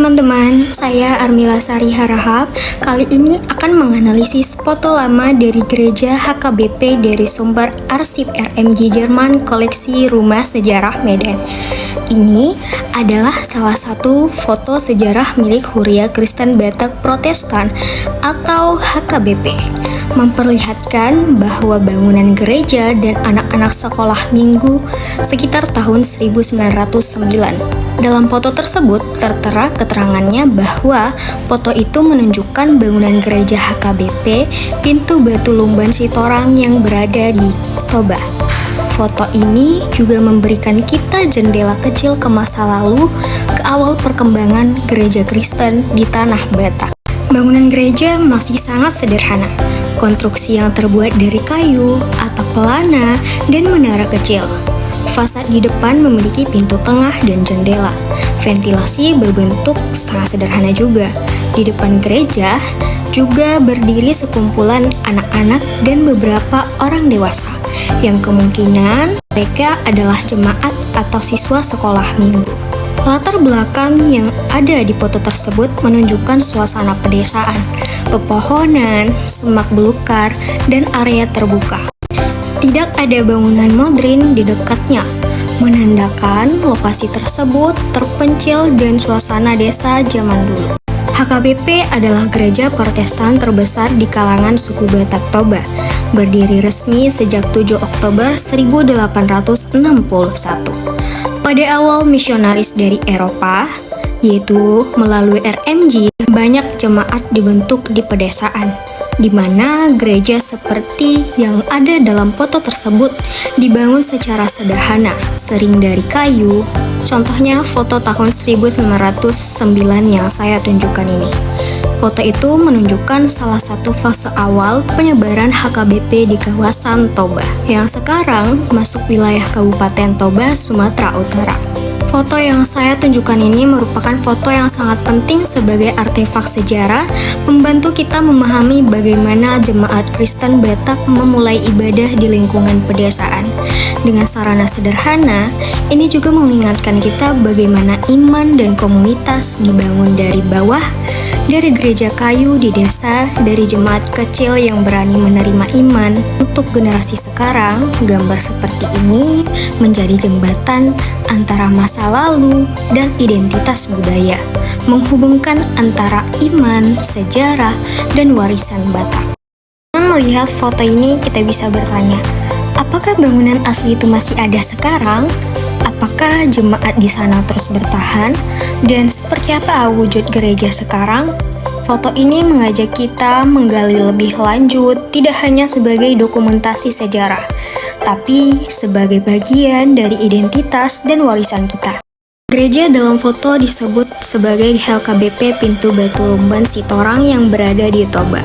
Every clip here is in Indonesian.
teman-teman, saya Armila Sari Harahap. Kali ini akan menganalisis foto lama dari gereja HKBP dari sumber arsip RMJ Jerman koleksi Rumah Sejarah Medan. Ini adalah salah satu foto sejarah milik Huria Kristen Batak Protestan atau HKBP, memperlihatkan bahwa bangunan gereja dan anak-anak sekolah minggu sekitar tahun 1909. Dalam foto tersebut tertera keterangannya bahwa foto itu menunjukkan bangunan gereja HKBP Pintu Batu Lumban Sitorang yang berada di Toba. Foto ini juga memberikan kita jendela kecil ke masa lalu, ke awal perkembangan gereja Kristen di tanah Batak. Bangunan gereja masih sangat sederhana, konstruksi yang terbuat dari kayu, atap pelana, dan menara kecil. Fasad di depan memiliki pintu tengah dan jendela. Ventilasi berbentuk sangat sederhana juga. Di depan gereja juga berdiri sekumpulan anak-anak dan beberapa orang dewasa, yang kemungkinan mereka adalah jemaat atau siswa sekolah minggu. Latar belakang yang ada di foto tersebut menunjukkan suasana pedesaan, pepohonan, semak belukar, dan area terbuka. Tidak ada bangunan modern di dekatnya, menandakan lokasi tersebut terpencil dan suasana desa zaman dulu. HKBP adalah gereja Protestan terbesar di kalangan suku Batak Toba, berdiri resmi sejak 7 Oktober 1861. Pada awal misionaris dari Eropa, yaitu melalui RMJ, banyak jemaat dibentuk di pedesaan, di mana gereja seperti yang ada dalam foto tersebut dibangun secara sederhana, sering dari kayu. Contohnya foto tahun 1909 yang saya tunjukkan ini. Foto itu menunjukkan salah satu fase awal penyebaran HKBP di kawasan Toba, yang sekarang masuk wilayah Kabupaten Toba, Sumatera Utara. Foto yang saya tunjukkan ini merupakan foto yang sangat penting sebagai artefak sejarah, membantu kita memahami bagaimana jemaat Kristen Batak memulai ibadah di lingkungan pedesaan. Dengan sarana sederhana, ini juga mengingatkan kita bagaimana iman dan komunitas dibangun dari bawah, dari gereja kayu di desa, dari jemaat kecil yang berani menerima iman. Untuk generasi sekarang, gambar seperti ini menjadi jembatan antara masa lalu dan identitas budaya, menghubungkan antara iman, sejarah, dan warisan Batak. Dengan melihat foto ini, kita bisa bertanya, apakah bangunan asli itu masih ada sekarang? Apakah jemaat di sana terus bertahan? Dan seperti apa wujud gereja sekarang? Foto ini mengajak kita menggali lebih lanjut, tidak hanya sebagai dokumentasi sejarah, tapi sebagai bagian dari identitas dan warisan kita. Gereja dalam foto disebut sebagai HKBP Pintu Batu Lumban Sitorang yang berada di Toba.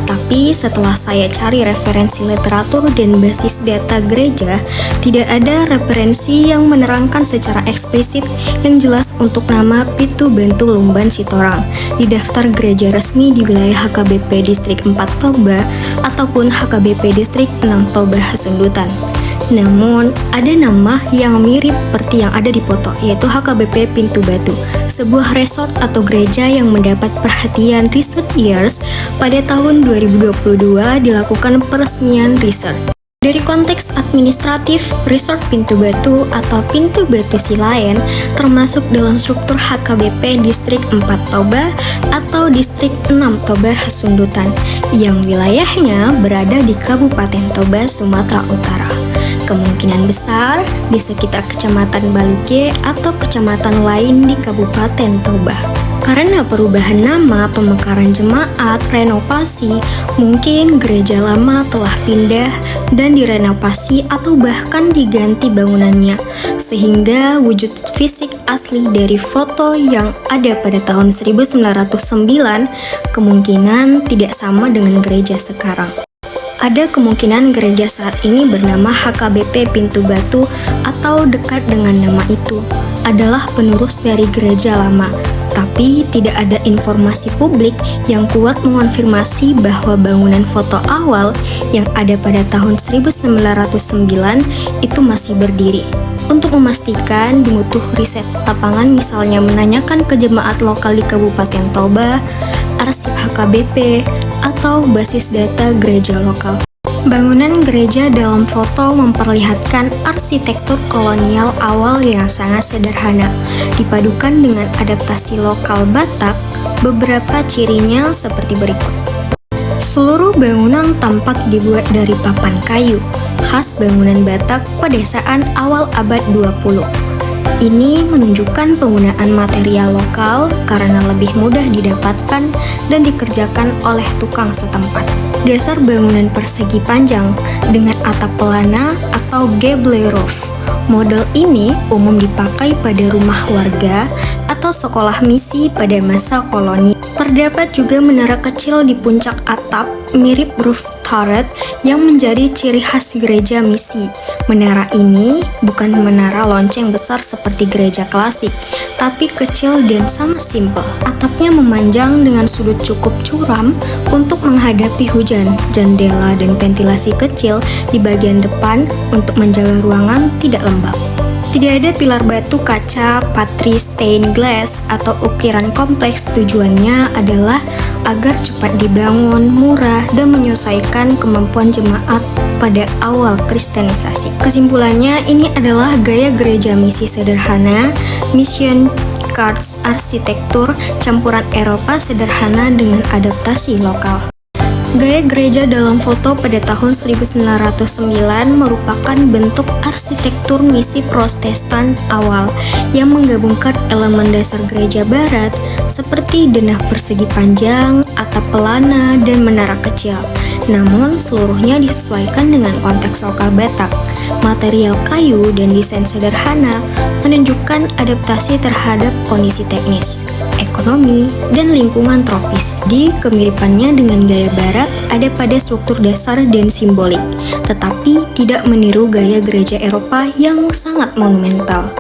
Tapi setelah saya cari referensi literatur dan basis data gereja, tidak ada referensi yang menerangkan secara eksplisit yang jelas untuk nama Pintu Batu Lumban Sitorang di daftar gereja resmi di wilayah HKBP Distrik 4 Toba ataupun HKBP Distrik 6 Toba Hasundutan. Namun, ada nama yang mirip seperti yang ada di foto, yaitu HKBP Pintu Batu, sebuah resort atau gereja yang mendapat perhatian Research Years pada tahun 2022 dilakukan peresmian research. Dari konteks administratif, Resort Pintu Batu atau Pintu Batu Silayan termasuk dalam struktur HKBP Distrik 4 Toba atau Distrik 6 Toba Hasundutan, yang wilayahnya berada di Kabupaten Toba, Sumatera Utara. Kemungkinan besar di sekitar Kecamatan Balike atau kecamatan lain di Kabupaten Toba. Karena perubahan nama, pemekaran jemaat, renovasi, mungkin gereja lama telah pindah dan direnovasi atau bahkan diganti bangunannya, sehingga wujud fisik asli dari foto yang ada pada tahun 1909 kemungkinan tidak sama dengan gereja sekarang. Ada kemungkinan gereja saat ini bernama HKBP Pintu Batu atau dekat dengan nama itu adalah penerus dari gereja lama. Tapi Tetapi tidak ada informasi publik yang kuat mengonfirmasi bahwa bangunan foto awal yang ada pada tahun 1909 itu masih berdiri. Untuk memastikan, dibutuh riset lapangan, misalnya menanyakan ke jemaat lokal di Kabupaten Toba, arsip HKBP, atau basis data gereja lokal. Bangunan gereja dalam foto memperlihatkan arsitektur kolonial awal yang sangat sederhana, dipadukan dengan adaptasi lokal Batak. Beberapa cirinya seperti berikut. Seluruh bangunan tampak dibuat dari papan kayu, khas bangunan Batak pedesaan awal abad 20. Ini menunjukkan penggunaan material lokal karena lebih mudah didapatkan dan dikerjakan oleh tukang setempat. Dasar bangunan persegi panjang dengan atap pelana atau gable roof. Model ini umum dipakai pada rumah warga atau sekolah misi pada masa koloni. Terdapat juga menara kecil di puncak atap mirip roof turret yang menjadi ciri khas gereja misi. Menara ini bukan menara lonceng besar seperti gereja klasik, tapi kecil dan sangat simpel. Atapnya memanjang dengan sudut cukup curam untuk menghadapi hujan. Jendela dan ventilasi kecil di bagian depan untuk menjaga ruangan tidak lembab. Tidak ada pilar batu kaca, patri, stained glass, atau ukiran kompleks. Tujuannya adalah agar cepat dibangun, murah, dan menyesuaikan kemampuan jemaat pada awal kristenisasi. Kesimpulannya, ini adalah gaya gereja misi sederhana, mission cards arsitektur, campuran Eropa sederhana dengan adaptasi lokal. Gaya gereja dalam foto pada tahun 1909 merupakan bentuk arsitektur misi Protestan awal yang menggabungkan elemen dasar gereja barat seperti denah persegi panjang, atap pelana, dan menara kecil. Namun, seluruhnya disesuaikan dengan konteks lokal Batak. Material kayu dan desain sederhana menunjukkan adaptasi terhadap kondisi teknis, ekonomi, dan lingkungan tropis. Di kemiripannya dengan gaya barat ada pada struktur dasar dan simbolik, tetapi tidak meniru gaya gereja Eropa yang sangat monumental.